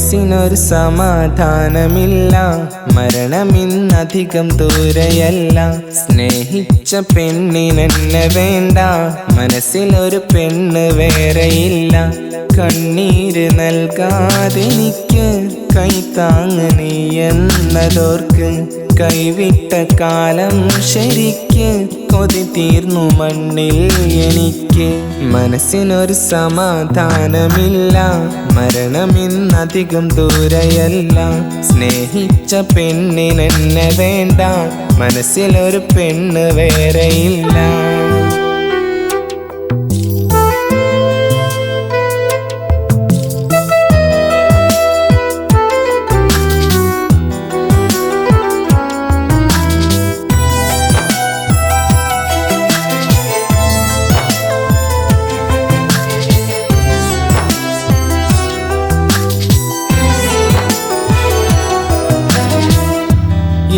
മനസ്സിനൊരു സമാധാനമില്ല, മരണമിന്നധികം ദൂരെയല്ല. സ്നേഹിച്ച പെണ്ണിനെന്നെ വേണ്ട, മനസ്സിലൊരു പെണ്ണ് വേറെയില്ല. കണ്ണീര് നൽകാതെനിക്ക് കൈത്താങ്ങ് നീ എന്നതോർക്ക്, കൈവിട്ട കാലം ശരിക്ക് കൊതി തീർന്നു മണ്ണിൽ എനിക്ക്. മനസ്സിനൊരു സമാധാനമില്ല, മരണമിന്നധികം ദൂരെയല്ല. സ്നേഹിച്ച പെണ്ണിനെന്നെ വേണ്ട, മനസ്സിലൊരു പെണ്ണ് വേറെയില്ല.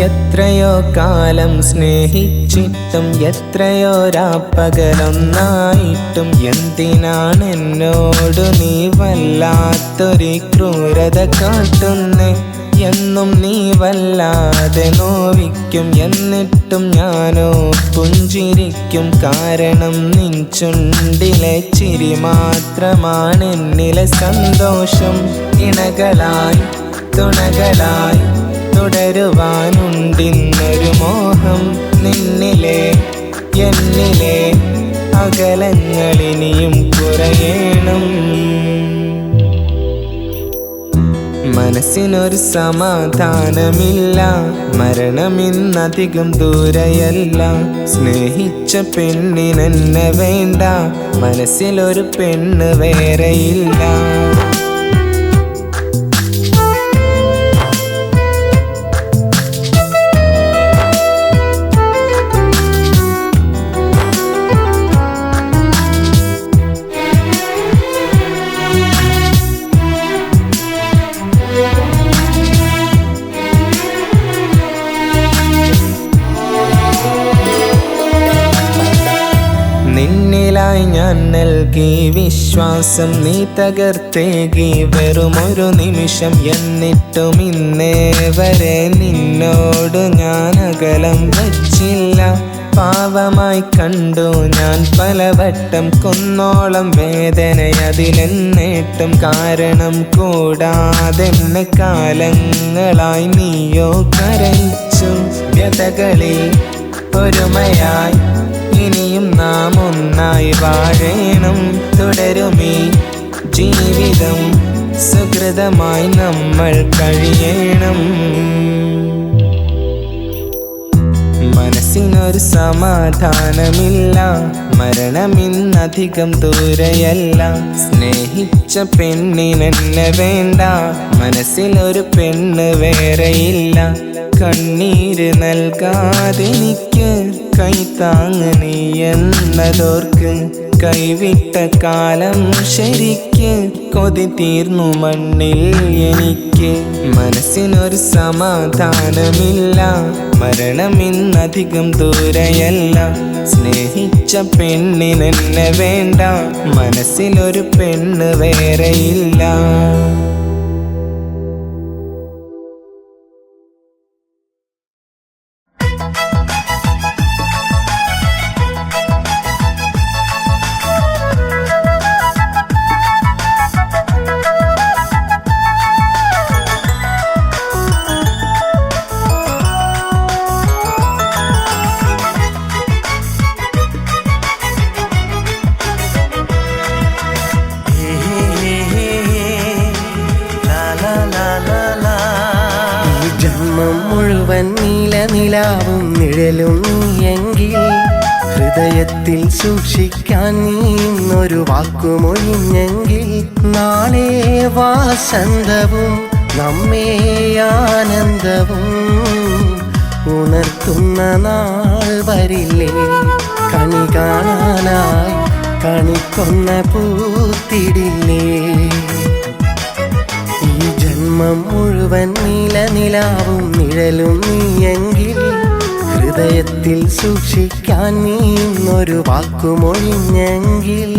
എത്രയോ കാലം സ്നേഹിച്ചിട്ടും എത്രയോ രാപ്പകലൊന്നായിട്ടും എന്തിനാണ് എന്നോട് നീ വല്ലാത്തൊരു ക്രൂരത കാട്ടുന്നേ? എന്നും നീ വല്ലാതെ നോവിക്കും, എന്നിട്ടും ഞാനോ പുഞ്ചിരിക്കും. കാരണം നിൻ ചുണ്ടിലെ ചിരി മാത്രമാണ് എന്നിലെ സന്തോഷം. ഇണകളായി തുണകളായി തുടരുവാനുണ്ടിന്നൊരു മോഹം. നിന്നിലെ എന്നിലെ അകലങ്ങളിനിയും കുറയണം. മനസ്സിനൊരു സമാധാനമില്ല, മരണമിന്നധികം ദൂരെയല്ല. സ്നേഹിച്ച പെണ്ണിനെന്നെ വേണ്ട, മനസ്സിലൊരു പെണ്ണ് വേറെയില്ല. നിന്നിലായി ഞാൻ നൽകി വിശ്വാസം, നീ തകർത്തേകി വെറുമൊരു നിമിഷം. എന്നിട്ടും ഇന്നേ വരെ നിന്നോട് ഞാൻ അകലം വച്ചില്ല. പാവമായി കണ്ടു ഞാൻ പലവട്ടം, കൊന്നോളം വേദനയതിലെന്നേട്ടം. കാരണം കൂടാതെന്നെ കാലങ്ങളായി നീയോ കരയിച്ചു. വ്യതകളിൽ ഒരുമയായി ഇനിയും നാം ഒന്നായി വാഴണം. തുടരുമീ ജീവിതം സുഹൃതമായി നമ്മൾ കഴിയണം. മനസ്സിനൊരു സമാധാനമില്ല, മരണമിന്നധികം ദൂരെയല്ല. സ്നേഹിച്ച പെണ്ണിനെന്നെ വേണ്ട, മനസ്സിലൊരു പെണ്ണ് വേറെയില്ല. കണ്ണീര് നൽകാതെനിക്ക് കൈത്താങ്ങ് നീ എന്നതോർക്ക്, കൈവിട്ട കാലം ശരിക്ക് കൊതി തീർന്നു മണ്ണിൽ എനിക്ക്. മനസ്സിനൊരു സമാധാനമില്ല, മരണമിന്നധികം ദൂരെയല്ല. സ്നേഹിച്ച പെണ്ണിനെന്നെ വേണ്ട, മനസ്സിലൊരു പെണ്ണ് വേറെയില്ല. മുഴുവൻ നീലനിലാവും നിഴലും നീയെങ്കിൽ, ഹൃദയത്തിൽ സൂക്ഷിക്കാൻ നീന്നൊരു വാക്കുമൊഴിഞ്ഞെങ്കിൽ, നാളെ വാസന്തവും നമ്മെ ആനന്ദവും ഉണർത്തുന്ന നാൾ വരില്ലേ? കണി കാണാനായി കണിക്കൊന്ന പൂത്തിടില്ലേ? ജന്മം മുഴുവൻ നീലനിലാവും നിഴലും നീയെങ്കിൽ, ഹൃദയത്തിൽ സൂക്ഷിക്കാൻ നീന്നൊരു വാക്കുമൊഴിഞ്ഞെങ്കിൽ,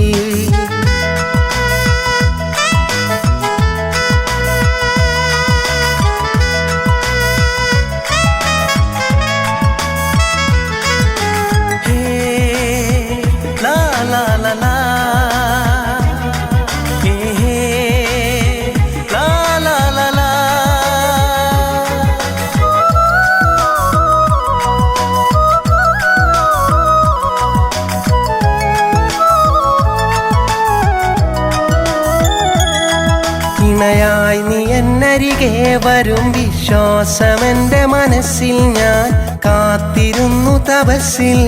എന്നരികെ വരും വിശ്വാസമെന്റെ മനസ്സിൽ ഞാൻ കാത്തിരുന്നു തപസ്സിൽ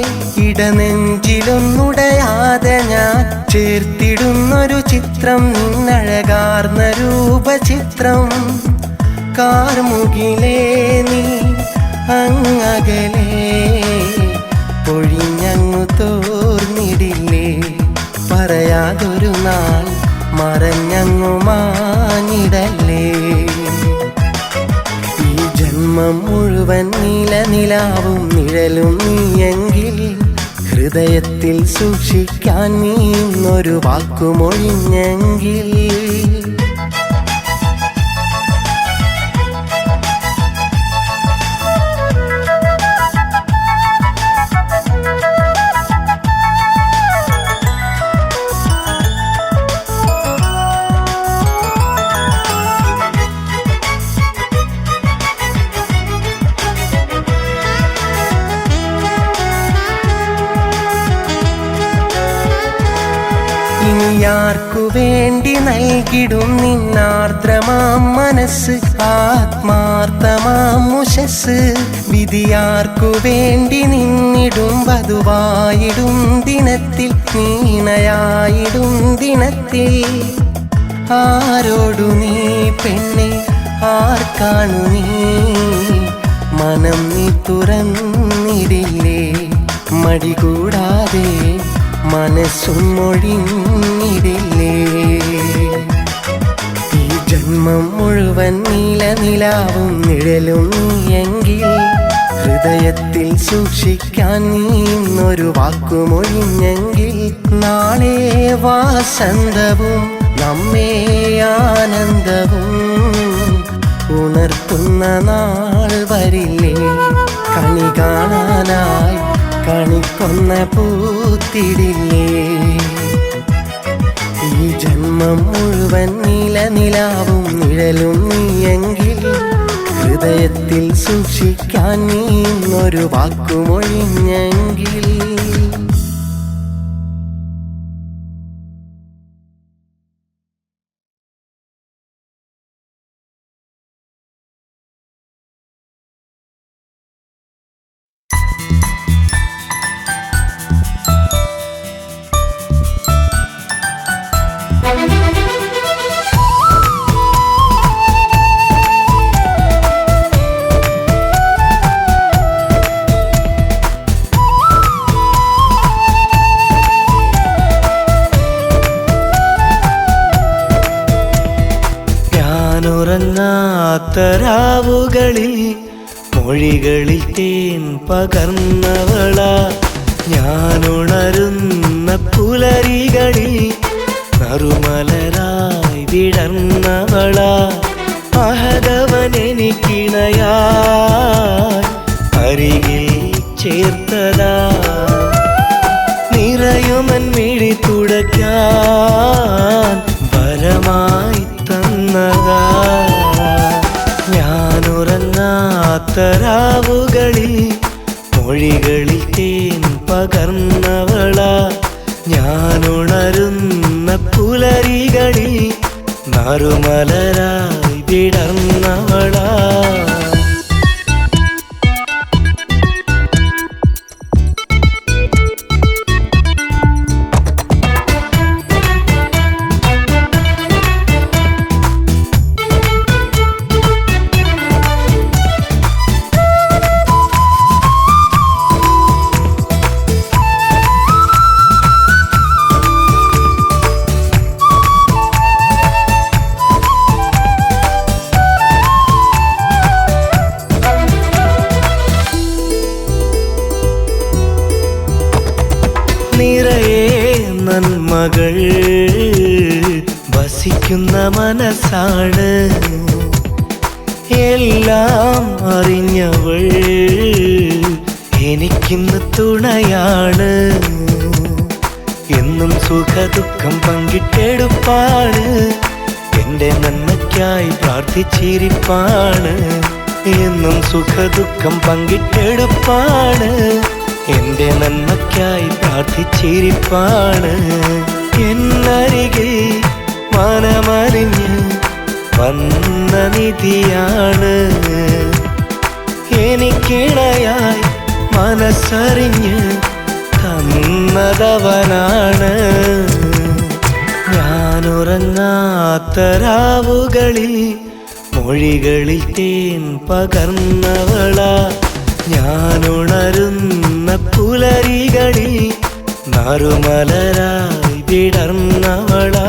ഇടനെഞ്ചിലൊന്നുടയാതെ ഞാൻ ചേർത്തിടുന്നൊരു ചിത്രം നിന്നഴകാർന്ന രൂപചിത്രം കാർമുകിലേ നീ അങ്ങകലേ പൊഴിഞ്ഞങ്ങു തോർന്നിടില്ലേ പറയാതൊരു നാൾ മറഞ്ഞങ്ങു മാഞ്ഞിടല്ലേ ഈ ജന്മം മുഴുവൻ നിലനിലാവും നിഴലും നീയെങ്കിൽ ഹൃദയത്തിൽ സൂക്ഷിക്കാൻ നീ ഇന്നൊരു വാക്കുമൊഴിഞ്ഞെങ്കിൽ ഇനിയാർക്കു വേണ്ടി നൽകിടും നിന്നാർദ്രമാം മനസ്സ് ആത്മാർത്ഥമാം മുഷസ് വിധിയാർക്കു വേണ്ടി നിന്നിടും വധുവായിടും ദിനത്തിൽ നീണയായിടും ദിനത്തിൽ ആരോടു നീ പെണ്ണെ ആർക്കാണു നീ മനം നീ തുറന്നിടില്ലേ മടികൂടാതെ മനസ്സും മൊഴിഞ്ഞിടില്ലേ ഈ ജന്മം മുഴുവൻ നിലനിലാവും നിഴലും നീയെങ്കിൽ ഹൃദയത്തിൽ സൂക്ഷിക്കാൻ നീ ഇന്നൊരു വാക്കുമൊഴിഞ്ഞെങ്കിൽ നാളെ വാസന്തവും നമ്മെ ആനന്ദവും ഉണർത്തുന്ന നാൾ വരില്ലേ കണി കാണാനായി കണിക്കൊന്ന പൂത്തിടില്ലേ ഈ ജന്മം മുഴുവൻ നിലനിലാവും നിഴലും നീയെങ്കിൽ ഹൃദയത്തിൽ സൂക്ഷിക്കാൻ നീ ഇന്നൊരു വാക്കുമൊഴിഞ്ഞെങ്കിൽ രാവുകളിൽ മൊഴികളിൽ തേൻ പകർന്നവളാ ഞാനുണരുന്ന പുലരികളിൽ നറുമലരായി വിടർന്നവളാ അഹദവനെനിക്കിണയായി അരികിൽ ചേർത്തതാ നിറയുമൻ മിഴി തുടയ്ക്കാൻ വരമായി തന്നതാ ഞാനുറങ്ങാത്ത രാവുകളിൽ മൊഴികളിൽ തേൻ പകർന്നവളാ ഞാനുണരുന്ന പുലരികളിൽ നറുമലരായി വിടർന്നവളാ നന്മകൾ വസിക്കുന്ന മനസ്സാണ് എല്ലാം അറിഞ്ഞവൾ എനിക്കിന്ന് തുണയാണ് എന്നും സുഖദുഃഖം പങ്കിട്ടെടുപ്പാണ് എൻ്റെ നന്മയ്ക്കായി പ്രാർത്ഥിച്ചിരിപ്പാണ് എന്നും സുഖദുഃഖം പങ്കിട്ടെടുപ്പാണ് എൻ്റെ നന്മയ്ക്കായി പ്രാർത്ഥിച്ചിരിപ്പാണ് എന്നരികിൽ മനമറിഞ്ഞ് വന്ന നിധിയാണ്. എനിക്കിണയായി മനസ്സറിഞ്ഞ് തന്നതവനാണ്. ഞാനുറങ്ങാത്ത രാവുകളിൽ മൊഴികളിൽ തേൻ പകർന്നവളാ. ഞാനുണരുന്ന പുലരികളിൽ നറുമലരായി വിടർന്നവളാ.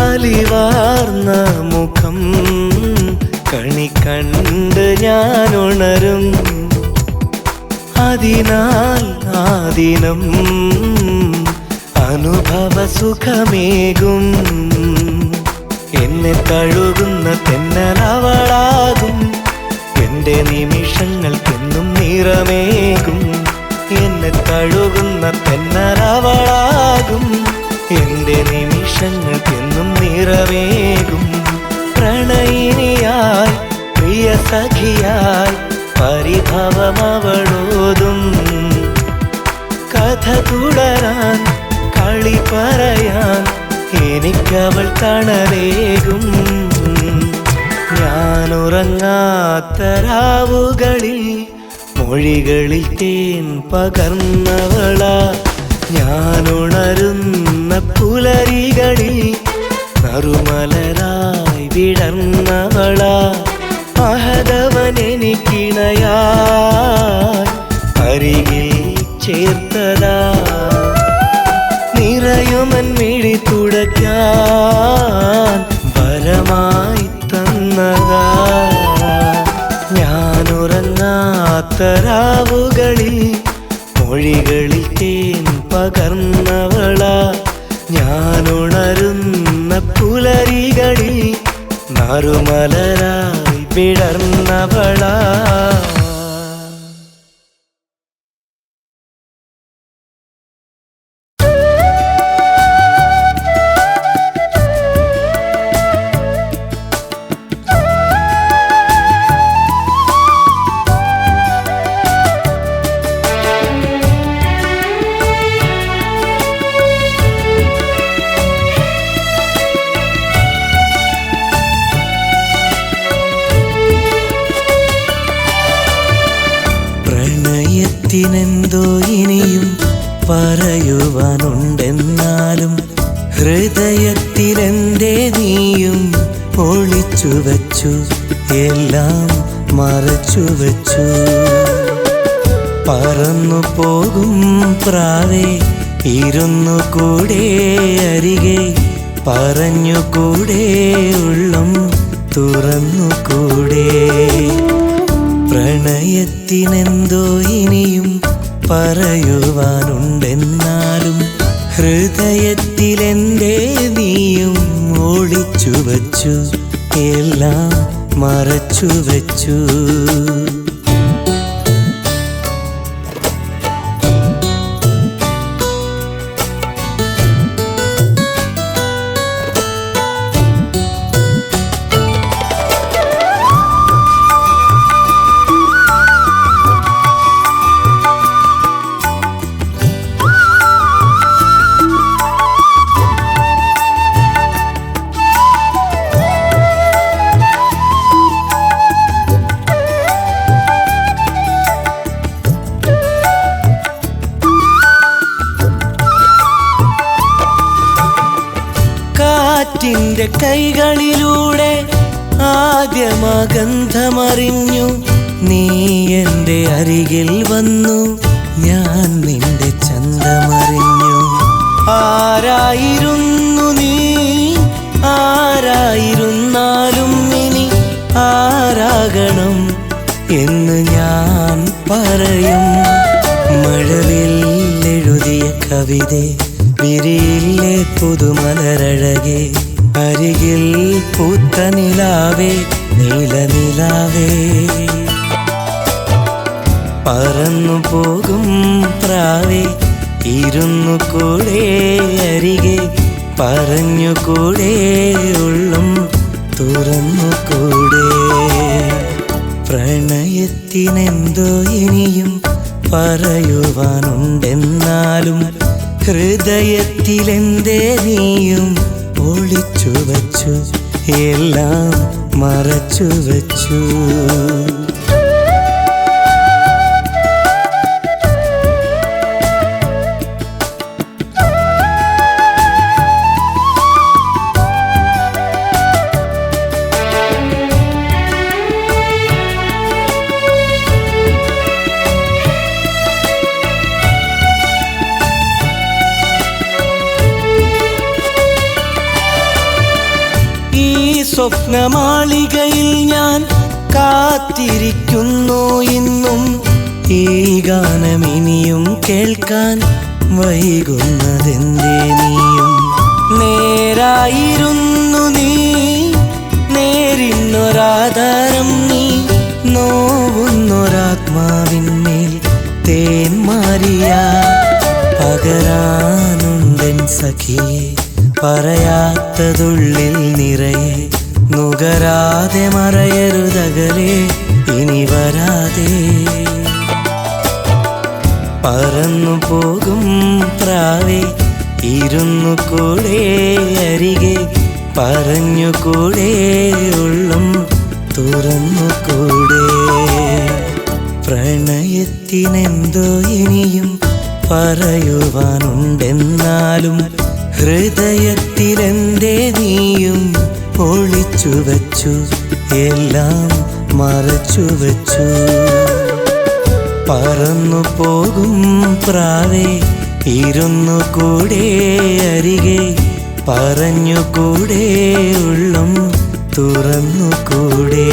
അലിവാർന്ന മുഖം കണി കണ്ട് ഞാനുണരും. അതിനാൽ ആദിനം അനുഭവ സുഖമേകും. എന്നെ തഴുകുന്ന തെന്നലവളാകും. എൻ്റെ നിമിഷങ്ങൾക്കെന്നും നിറമേകും. എന്നെ തഴുകുന്ന തെന്നലവളാകും. എൻ്റെ നിമിഷങ്ങൾക്കെന്നും നിറവേകും. പ്രണയിനിയായി പ്രിയ സഖിയായി പരിഭവമവളോതും. കഥ തുടരാൻ കളി പറയാൻ എനിക്കവൾ തണലേകും. ഞാനുറങ്ങാത്ത രാവുകളിൽ മൊഴികളിൽ തേൻ പകർന്നവളാ. ഞാനുണരുന്ന പുലരികളിൽ നറുമലരായി വിടർന്നവളാ. മഹദവനെനിക്കിണയായി അരികിൽ ചേർത്തതാ. നിറയുമൻ മിഴി തുടയ്ക്കാൻ വരമായി തന്നതാ. ഞാനുറങ്ങാത്ത രാവുകളിൽ മൊഴികളിൽ തേൻ പകർന്നവളാ. ഞാനുണരുന്ന പുലരികളിൽ നറുമലരായി വിടർന്നവളാ. െന്തോ ഇനിയും പറയുവാനുണ്ടെന്നാലും ഹൃദയത്തിലെന്തേ നീയും ഒളിച്ചു വച്ചു, എല്ലാം മറച്ചു വച്ചു. പറന്നു പോകും പ്രാവേ ഇരുന്നു കൂടെ അരികെ, പറഞ്ഞുകൂടെ ഉള്ളം തുറന്നുകൂടെ. പ്രണയത്തിനെന്തോ ഇനിയും പറയുവാനുണ്ടെന്നാലും ഹൃദയത്തിലെന്തേ നീയും ഒളിച്ചു വച്ചു, എല്ലാം മറച്ചു വച്ചു. കാറ്റിൻ്റെ കൈകളിലൂടെ ആദ്യമഗന്ധമറിഞ്ഞു, നീ എൻ്റെ അരികിൽ വന്നു, ഞാൻ നിന്റെ ചന്തമറിഞ്ഞു. ആരായിരുന്നു നീ, ആരായിരുന്നാലും ഇനി ആരാകണം എന്ന് ഞാൻ പറയും. മഴവിൽ എഴുതിയ കവിതേ, വിരിയിലെ പുതുമലരഴകെ, അരികിൽ പൂത്ത നിലാവേ, നീലനിലാവേ പറന്നു പോകും പ്രാവേ ഇരുന്നു കൂടെ അരികെ പറഞ്ഞുകൂടെ ഉള്ളും തുറന്നുകൂടെ പ്രണയത്തിനെന്തോ ഇനിയും പറയുവാനുണ്ടെന്നാലും ഹൃദയത്തിലെന്തേ നീയും ഒളിച്ചു വച്ചു എല്ലാം മറച്ചു വച്ചു സ്വപ്നമാളികയിൽ ഞാൻ കാത്തിരിക്കുന്നു ഇന്നും ഈ ഗാനം ഇനിയും കേൾക്കാൻ വൈകുന്നതെന്തേ നീയും നേരായിരുന്നു നീ നേരിന്നൊരാധാരം നീ നോവുന്നൊരാത്മാവിന്മേൽ തേന്മാരിയ പകരാനുണ്ടൻ സഖിയെ പറയാത്തതുള്ളിൽ നിറയെ നുകരാതെ മറയരുതകലെ ഇനി വരാതെ പറന്നു പോകും പ്രാവേ ഇരുന്നു കൂടെ അരികെ പറഞ്ഞുകൂടെ ഉള്ളും തുറന്നുകൂടെ പ്രണയത്തിനെന്തോ ഇനിയും പറയുവാനുണ്ടെന്നാലും ഹൃദയത്തിലെന്തേ നീയും ഒളിച്ചു വച്ചു എല്ലാം മറച്ചു വച്ചു പറന്നു പോകും പ്രാവേ ഇരുന്നു കൂടെ അരികെ പറഞ്ഞുകൂടെ ഉള്ളും തുറന്നുകൂടെ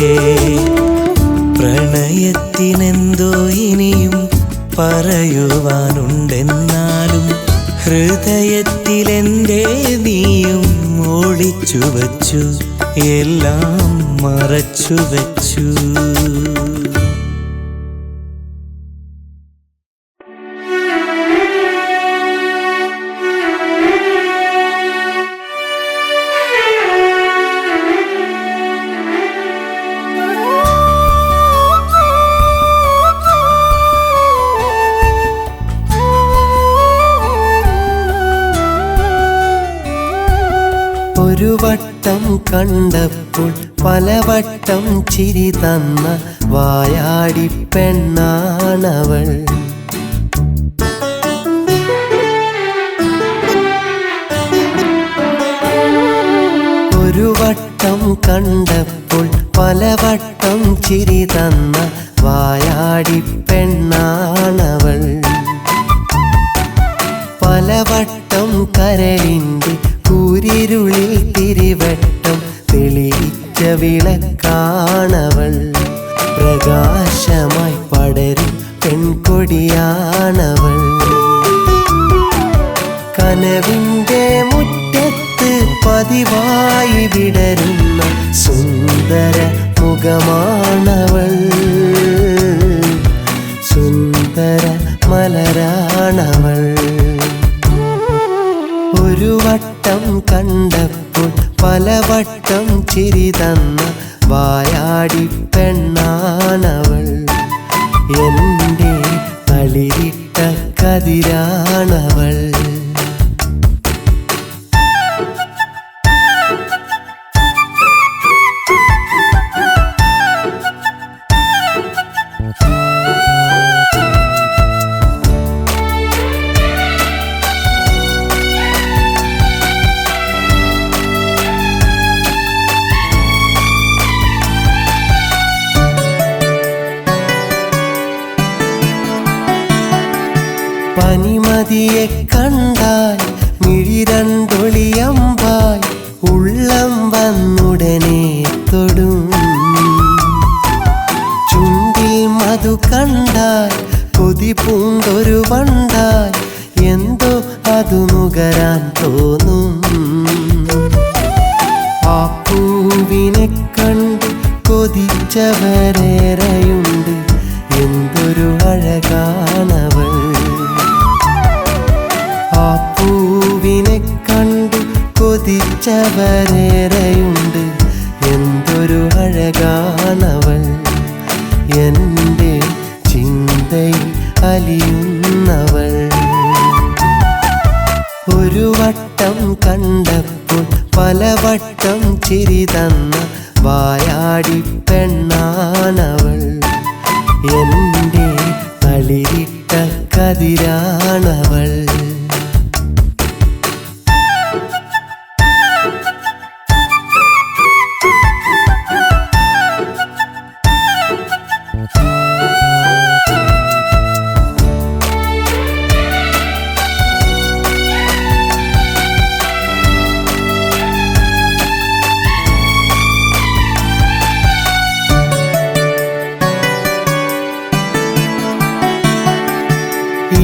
പ്രണയത്തിനെന്തോ ഇനിയും പറയുവാനുണ്ടെന്നാലും ഹൃദയത്തിലെന്തേ നീയും ഒളിച്ചു വച്ചു എല്ലാം മറച്ചു വച്ചു ഒരു വട്ടം കണ്ടപ്പോൾ പലവട്ടം ചിരി തന്ന വായാടി പെണ്ണാണവൾ ഒരു വട്ടം കണ്ടപ്പോൾ പലവട്ടം ചിരി തന്ന വായാടി പെണ്ണാണവൾ പലവട്ടം കരളിൻ്റെ കൂരിരുളിൽ തിരിവട്ടം തെളിയിച്ച വിളക്കാണവൾ പ്രകാശമായി പടരും പെൺകൊടിയാണവൾ കനവിൻ്റെ മുറ്റത്ത് പതിവായി വിടരുന്ന സുന്ദര മുഖമാണവൾ സുന്ദര മലരാണവൾ ഒരു വട്ടം കണ്ടപ്പോൾ പലവട്ടം ചിരി തന്ന വായാടി പെണ്ണാണവൾ എൻ്റെ തളിരിട്ട കതിരാണവൾ പനിമതിയെ കണ്ടാൽ മിഴിരണ്ടൊളിയമ്പായി ഉള്ളം വന്നുടനെ തൊടും ചുണ്ടിൽ മധു കണ്ടാൽ കൊതി പൂണ്ടൊരു വണ്ടാൽ എന്തോ അതു നുകരാൻ തോന്നും ആ പൂവിനെ കണ്ട് കൊതിച്ചവരേറെയുണ്ട്, എന്തൊരു അഴകാണവൾ. ആ പൂവിനെ കണ്ടു കൊതിച്ചവരേറെയുണ്ട്, എന്തൊരു അഴകാണവൾ. എൻ്റെ ചിന്തയിൽ അലിയുന്നവൾ. ഒരു വട്ടം കണ്ടപ്പോൾ പലവട്ടം ചിരി തന്ന വായാടി പെണ്ണാണവൾ. എൻ്റെ തളിരിട്ട കതിരാണവൾ.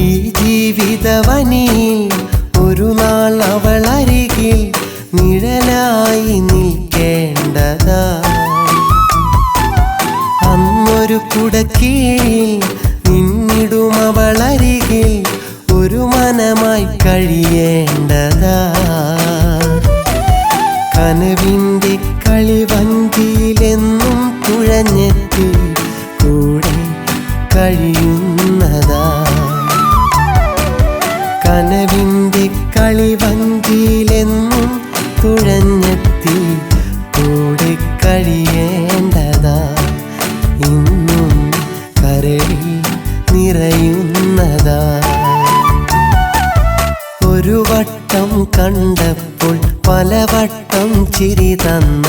ഈ ജീവിതവനിയിൽ ഒരു നാൾ അവൾ അരികിൽ നിഴലായി നിൽക്കേണ്ടതാ. അന്നൊരു കുടക്കീഴിൽ നിന്നിടും അവൾ അരികിൽ ഒരു മനമായി കഴിയേണ്ടതാ. കനവിൻ്റെ കളിവഞ്ചിയിലെന്നും തുഴഞ്ഞെത്തി കൂടെ കഴിയുന്നതാ. കനവിൻ്റെ കളിവഞ്ചിയിലെന്നും തുഴഞ്ഞെത്തി കൂടെ കഴിയേണ്ടതാ. ഇന്നും കരളിൽ നിറയുന്നതാ. ഒരു വട്ടം കണ്ടപ്പോൾ പലവട്ടം ചിരി തന്ന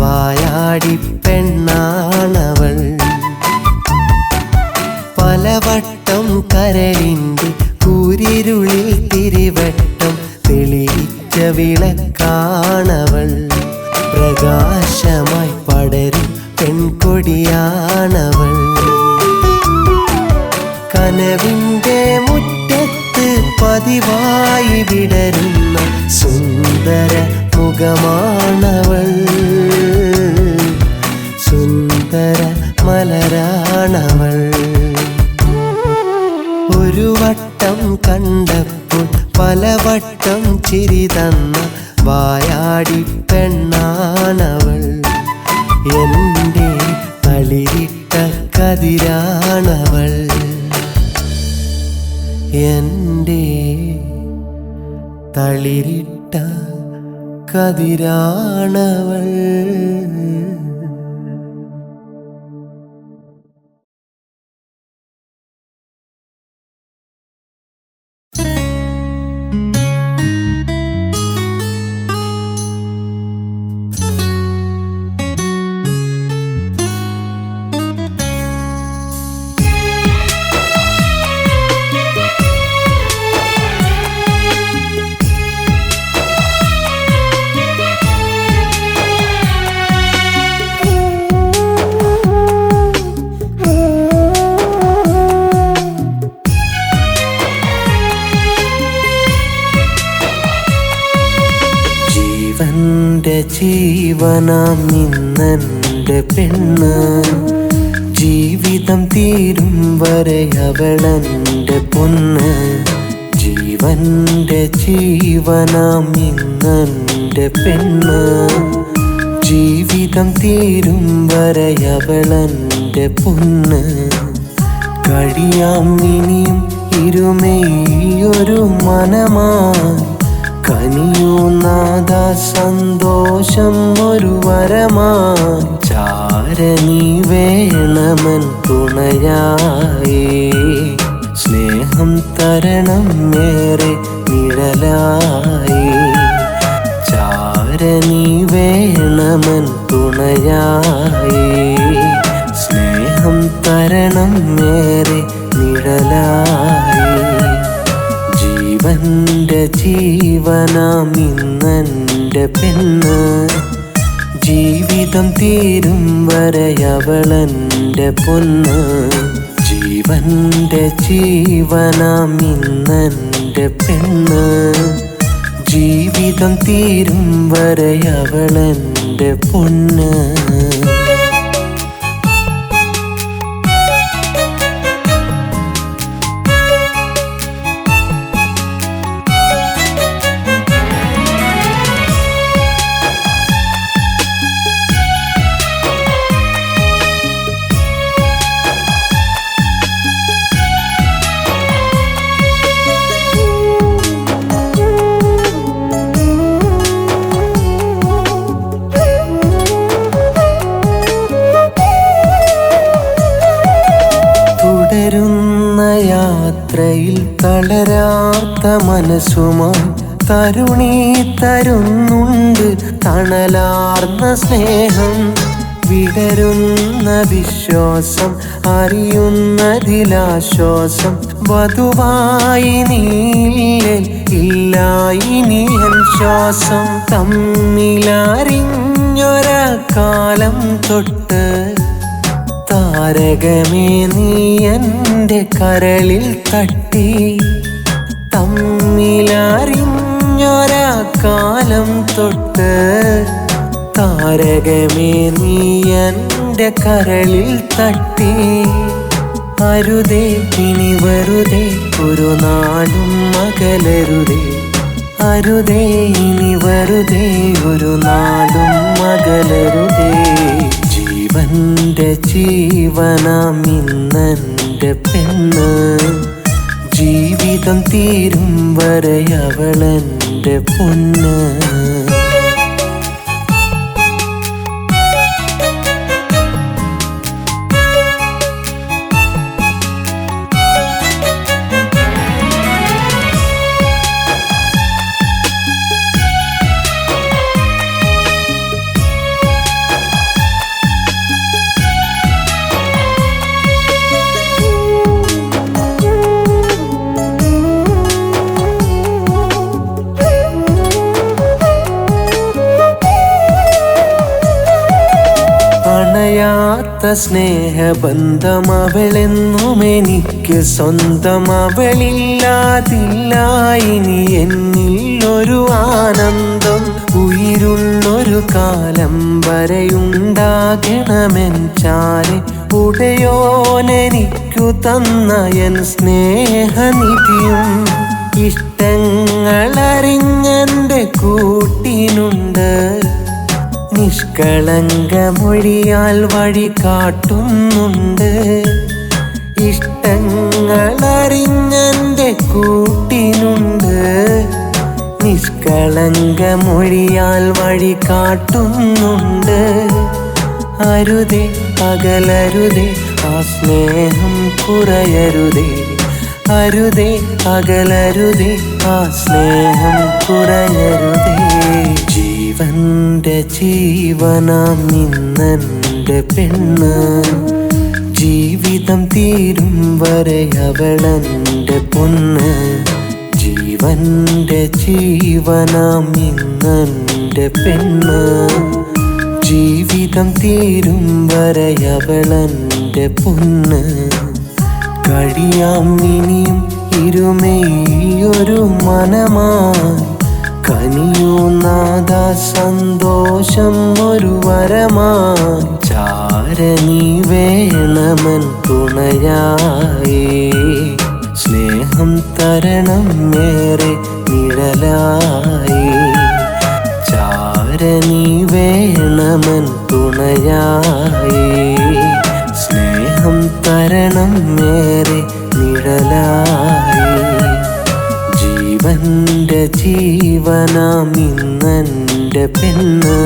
വായാടി പെണ്ണാണവൾ. പലവട്ടം കരളിൻ്റെ കൂരിരുളിൽ തിരിവട്ടം തെളിയിച്ച വിളക്കാണവൾ. പ്രകാശമായി പടരും പെൺകൊടിയാണവൾ. കനവിൻ്റെ മുറ്റത്ത് പതിവായി വിടരുന്ന സുന്ദര മുഖമാണവൾ. സുന്ദര മലരാണവൾ. ഒരു വട്ടം കണ്ടപ്പോൾ പലവട്ടം ചിരി തന്ന വായാടി പെണ്ണാണവൾ. എൻ്റെ തളിരിട്ട കതിരാണവൾ. എൻ്റെ തളിരിട്ട കതിരാണവൾ. ജീവനാം ഇന്നെൻ്റെ പെണ്ണ്, ജീവിതം തീരും വരെ അവളെൻ്റെ പൊന്ന്. ജീവൻ്റെ ജീവനാം ഇന്നെൻ്റെ പെണ്ണ്, ജീവിതം തീരും വരെ അവളെൻ്റെ പൊന്ന്. കഴിയാം ഇനിയും ഇരുമയൊരു മനമായി, കനിയൂ നാദ സന്തോഷം ഒരു വരമായി. ചാരനീ വേണമെൻ തുണയായി, സ്നേഹം തരണം ഏറെ നിഴലായി. ചാരനീ വേണമെൻ തുണയായി, സ്നേഹം തരണം ഏറെ നിഴലായി. ജീവൻ്റെ ജീവനാം ഇന്നെൻ്റെ പെണ്ണ്, ജീവിതം തീരും വരെ അവളെൻ്റെ പൊന്ന്. ജീവൻ്റെ ജീവനാം ഇന്നെൻ്റെ പെണ്ണ്, ജീവിതം തീരും വരെ അവളെൻ്റെ പൊന്ന്. ജീവിതയാത്രയിൽ തളരാത്ത മനസ്സുമായി തരുണി തരുന്നുണ്ട് തണലാർന്ന സ്നേഹം. വിടരുന്ന വിശ്വാസം അറിയുന്നതിലാശ്വാസം. വധുവായി നീയിൽ ഇല്ല ഇനിയൻ ശ്വാസം. തമ്മിലറിഞ്ഞൊരാ കാലം തൊട്ട് താരകമേ നീ എൻ്റെ കരളിൽ തട്ടി. തമ്മിലറിഞ്ഞൊരാ കാലം തൊട്ട് താരകമേ നീ എൻ്റെ കരളിൽ തട്ടി. അരുതേ ഇനി വെറുതെ ഒരു നാളും അകലരുതേ. അരുതേ ഇനി വെറുതെ ഒരു നാളും അകലരുതേ. ജീവന്റെ ജീവനാം ഇന്നെൻ്റെ പെണ്ണ്. ജീവിതം തീരും വരെ അവളെൻ്റെ പൊന്ന്. അണയാത്ത സ്നേഹബന്ധം അവളെന്നും എനിക്ക് സ്വന്തം. അവളില്ലാതില്ല ഇനി എന്നിൽ ഒരു ആനന്ദം. ഉയിരുള്ളൊരു കാലം വരെയുണ്ടാകണമെൻ ചാരെ. ഉടയോനെനിക്കു തന്ന എൻ സ്നേഹനിധിയും. ഇഷ്ടങ്ങളറിഞ്ഞെൻ്റെ കൂട്ടിനുണ്ട്. നിഷ്കളങ്കമൊഴിയാൽ വഴി കാട്ടുന്നുണ്ട്. ഇഷ്ടങ്ങളറിഞ്ഞെൻ്റെ കൂട്ടിനുണ്ട്. നിഷ്കളങ്കമൊഴിയാൽ വഴി കാട്ടുന്നുണ്ട്. അരുതേ അകലരുതേ ആ സ്നേഹം കുറയരുതേ. അരുതേ അകലരുതേ ആ സ്നേഹം കുറയരുതേ. ജീവന്റെ ജീവനാം ഇന്നെൻ്റെ പെണ്ണ്. ജീവിതം തീരും വരെ അവളെൻ്റെ പൊന്ന്. ജീവന്റെ ജീവനാം ഇന്നെൻ്റെ പെണ്ണ്. ജീവിതം തീരും വരെ അവളെൻ്റെ പൊന്ന്. കഴിയാം ഇനിയും ഇരുമയൊരു മനമായി. കനിയൂ നാദ സന്തോഷം ഒരു വരമായി. ചാരനീ വേണമെൻ തുണയായി. സ്നേഹം തരണം ഏറെ നിഴലായി. ചാരനീ വേണമെൻ തുണയായി. സ്നേഹം തരണം ഏറെ നിഴലായി. ജീവന്റെ ജീവനാം ഇന്നെൻ്റെ പെണ്ണ്.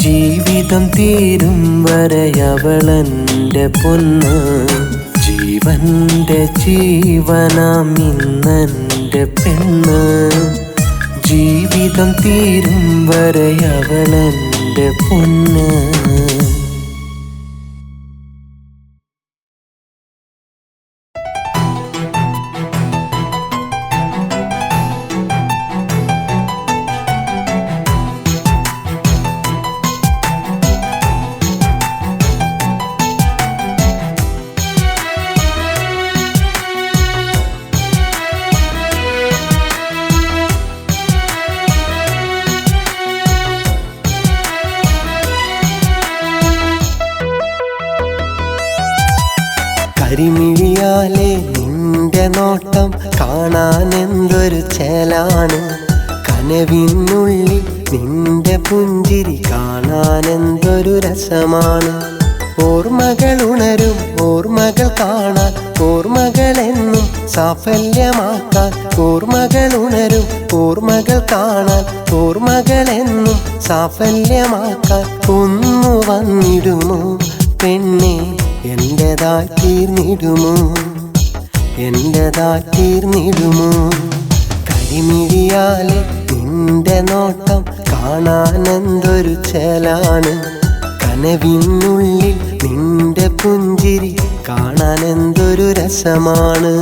ജീവിതം തീരും വരെ അവളെൻ്റെ പൊന്ന്. ജീവന്റെ ജീവനാം ഇന്നെൻ്റെ പെണ്ണ്. ജീവിതം തീരും വരെ അവളെൻ്റെ പൊന്ന്. കരിമിഴിയാലെ നിന്റെ നോട്ടം കാണാൻ എന്തൊരു ചേലാണ്. കനവിനുള്ളിൽ നിന്റെ പുഞ്ചിരി കാണാൻ എന്തൊരു രസമാണ്. ഓർമ്മകൾ ഉണരും ഓർമ്മകൾ കാണാൻ. ഓർമ്മകളെന്നും സാഫല്യമാക്കാൻ. ഓർമ്മകൾ ഉണരും ഓർമ്മകൾ കാണാൻ. ഓർമ്മകളെന്നും സാഫല്യമാക്കാൻ. ഒന്നു വന്നിടുമോ പെണ്ണെ എന്റേതായി തീർന്നിടുമോ. എന്റേതായി തീർന്നിടുമോ? കരിമിഴിയാലെ നിന്റെ നോട്ടം കാണാൻ എന്തൊരു ചേലാണ്. കനവിനുള്ളിൽ നിന്റെ പുഞ്ചിരി കാണാൻ എന്തൊരു രസമാണ്.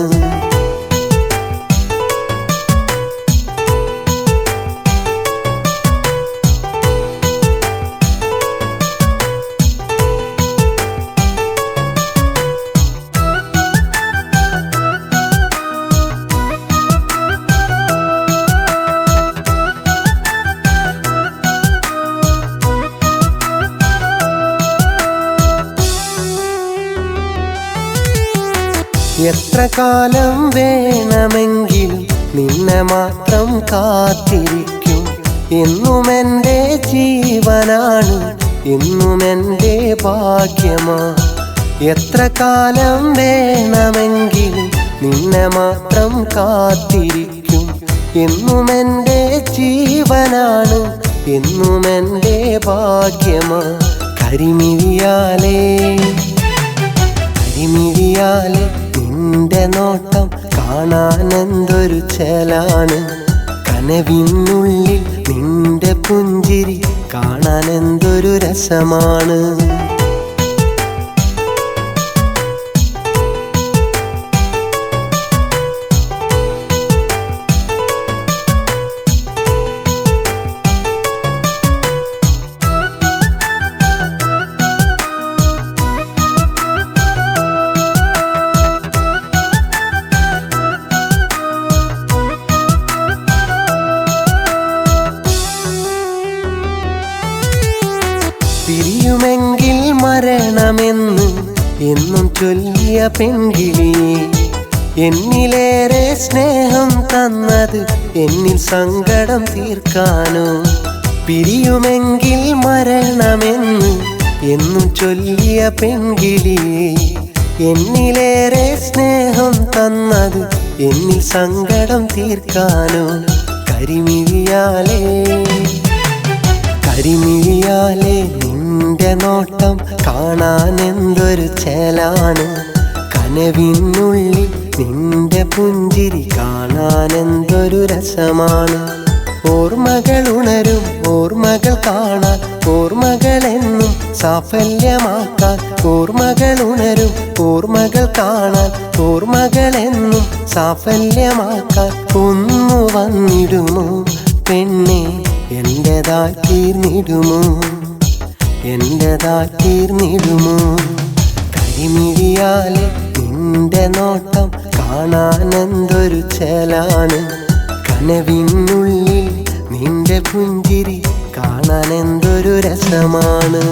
എത്ര കാലം വേണമെങ്കിലും നിന്നെ മാത്രം കാത്തിരിക്കും. എന്നും എൻ്റെ ജീവനാണ്, എന്നും എൻ്റെ ഭാഗ്യമാ. എത്ര കാലം വേണമെങ്കിലും നിന്നെ മാത്രം കാത്തിരിക്കും. എന്നും എൻ്റെ ജീവനാണ്, എന്നും എൻ്റെ ഭാഗ്യമാ. കരിമിഴിയാലേ നിന്റെ നോട്ടം കാണാൻ എന്തൊരു ചേലാണ്. കനവിനുള്ളിൽ നിന്റെ പുഞ്ചിരി കാണാൻ എന്തൊരു രസമാണ്. പിരിയുമെങ്കിൽ മരണമെന്ന് എന്നും ചൊല്ലിയ പെൺകിളിയെ, എന്നിലേറെ സ്നേഹം തന്നത് എന്നിൽ സങ്കടം തീർക്കാനോ? പിരിയുമെങ്കിൽ മരണമെന്ന് എന്നും ചൊല്ലിയ പെൺകിളിയെ, എന്നിലേറെ സ്നേഹം തന്നത് എന്നിൽ സങ്കടം തീർക്കാനോ? കരിമിഴിയാലേ നിന്റെ നോട്ടം കാണാൻ എന്തൊരു ചേലാണ്. കനവിനുള്ളിൽ നിന്റെ പുഞ്ചിരി കാണാൻ എന്തൊരു രസമാണ്. ഓർമ്മകൾ ഉണരും, ഓർമ്മകൾ കാണാൻ, ഓർമ്മകളെന്നും സാഫല്യമാക്കാൻ. ഓർമ്മകൾ ഉണരും, ഓർമ്മകൾ കാണാൻ, ഓർമ്മകളെന്നും സാഫല്യമാക്കാൻ. ഒന്നു വന്നിടുമോ പെണ്ണെ, എന്റേതായി തീർന്നിടുമോ? എന്റേതായി തീർന്നിടുമോ? കരിമിഴിയാലെ നിന്റെ നോട്ടം കാണാൻ എന്തൊരു ചേലാണ്. കനവിനുള്ളിൽ നിന്റെ പുഞ്ചിരി കാണാൻ എന്തൊരു രസമാണ്.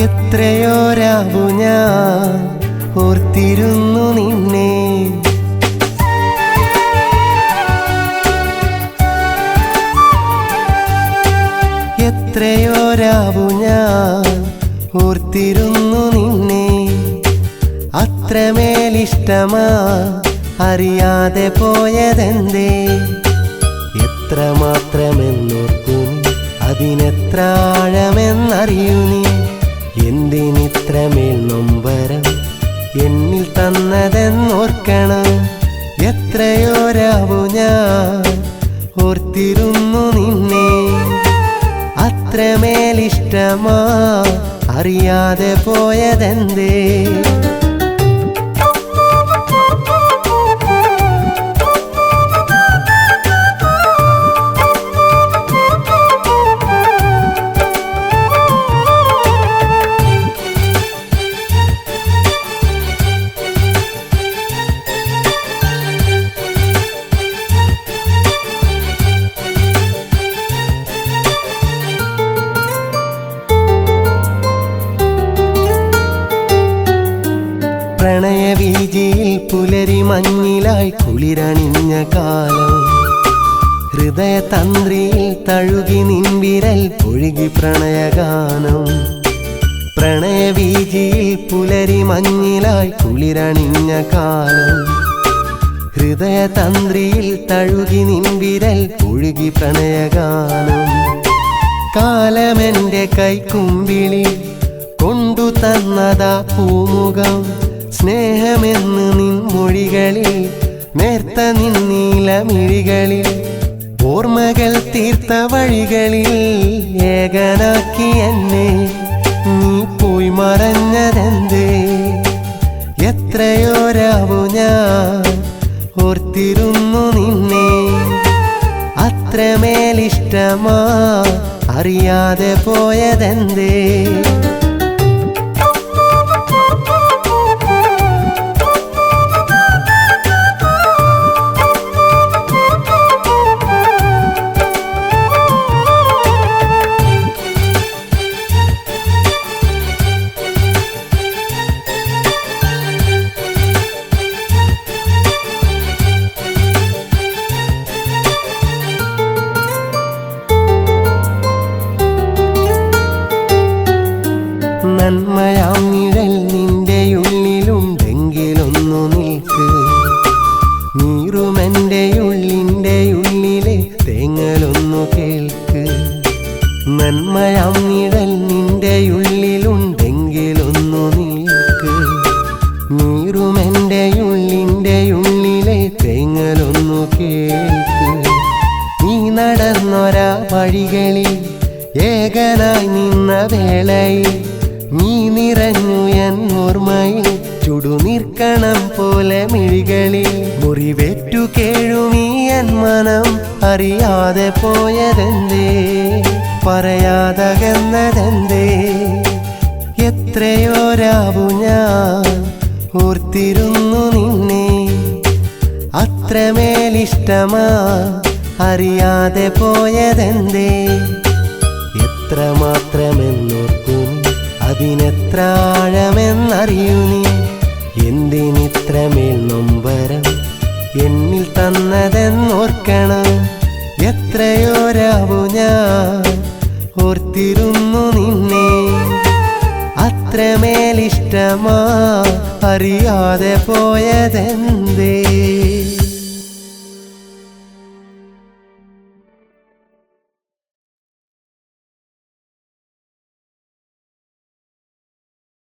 എത്രയോ രാവു ഞാൻ ഓർത്തിരുന്നു നിന്നെ. എത്രയോ രാവു ഞാൻ ഓർത്തിരുന്നു നിന്നെ. അത്രമേലിഷ്ടമാ അറിയാതെ പോയതെന്തേ? എത്രമാത്രമെന്നോർക്കൂ നീ, അതിനെത്ര ആഴമെന്നറിയൂ നീ. എന്തിനിത്രമേൽ നൊമ്പരം എന്നിൽ തന്നതെന്നോർക്കണം. എത്രയോ രാവു ഞാൻ ഓർത്തിരുന്നു നിന്നെ. അത്രമേലിഷ്ടമാ അറിയാതെ പോയതെന്തേ? പ്രണയവീജിയിൽ പുലരി മഞ്ഞിലായി കുളിരണിഞ്ഞ കാലം. ഹൃദയതന്ത്രിയിൽ തഴുകി നിൻവിരൽ ഒഴുകി പ്രണയഗാനം. പ്രണയവീജിയിൽ പുലരി മഞ്ഞിലായി കുളിരണിഞ്ഞ കാലം. ഹൃദയതന്ത്രിയിൽ തഴുകി നിൻവിരൽ ഒഴുകി പ്രണയഗാനം. കാലമെൻ്റെ കൈക്കുമ്പിളി കൊണ്ടു തന്നതാ പൂമുഖം. സ്നേഹമെന്ന് നിൻ മൊഴികളിൽ നേർത്ത നിന്നീലമിഴികളിൽ. ഓർമ്മകൾ തീർത്ത വഴികളിൽ ഏകനാക്കി എന്നെ നീ പോയി മറഞ്ഞതെന്തേ? എത്രയോ രാവു ഞാൻ ഓർത്തിരുന്നു നിന്നെ. അത്രമേലിഷ്ടമാ അറിയാതെ പോയതെന്തേ? നന്മയാം നിഴൽ നിന്റെ ഉള്ളിലുണ്ടെങ്കിലൊന്നു നിൽക്ക്. നീറുമെൻ്റെ ഉള്ളിൻ്റെ ഉള്ളിലെ തേങ്ങലൊന്നു കേൾക്ക്. നന്മയാം നിഴൽ നിന്റെ ഉള്ളിലുണ്ടെങ്കിലൊന്നു നിൽക്ക്. നീറുമെൻ്റെ ഉള്ളിൻ്റെ ഉള്ളിലെ തേങ്ങലൊന്നു കേൾക്ക്. നീ നടന്നൊരാ വഴികളിൽ ഏകനായി നിന്ന വേളയിൽ നീ നിറഞ്ഞു എൻ ഓർമ്മയിൽ ചുടുനിർക്കണം പോലെ മിഴികളിൽ. മുറിവേറ്റു കേഴുമീ എൻ മനം അറിയാതെ പോയതെന്തേ? പറയാതകന്നതെന്തേ? എത്രയോ രാവു ഞാൻ ഓർത്തിരുന്നു നിന്നെ. അത്രമേലിഷ്ടമാ അറിയാതെ പോയതെന്തേ? എത്രമാത്രമെന്നോർക്കൂ നീ, അതിനെത്ര ആഴമെന്നറിയൂ നീ. എന്തിനിത്രമേൽ നൊമ്പരം എന്നിൽ തന്നതെന്നോർക്കണം. എത്രയോ രാവു ഞാൻ ഓർത്തിരുന്നു നിന്നെ. അത്രമേലിഷ്ടമാ അറിയാതെ പോയതെന്തേ?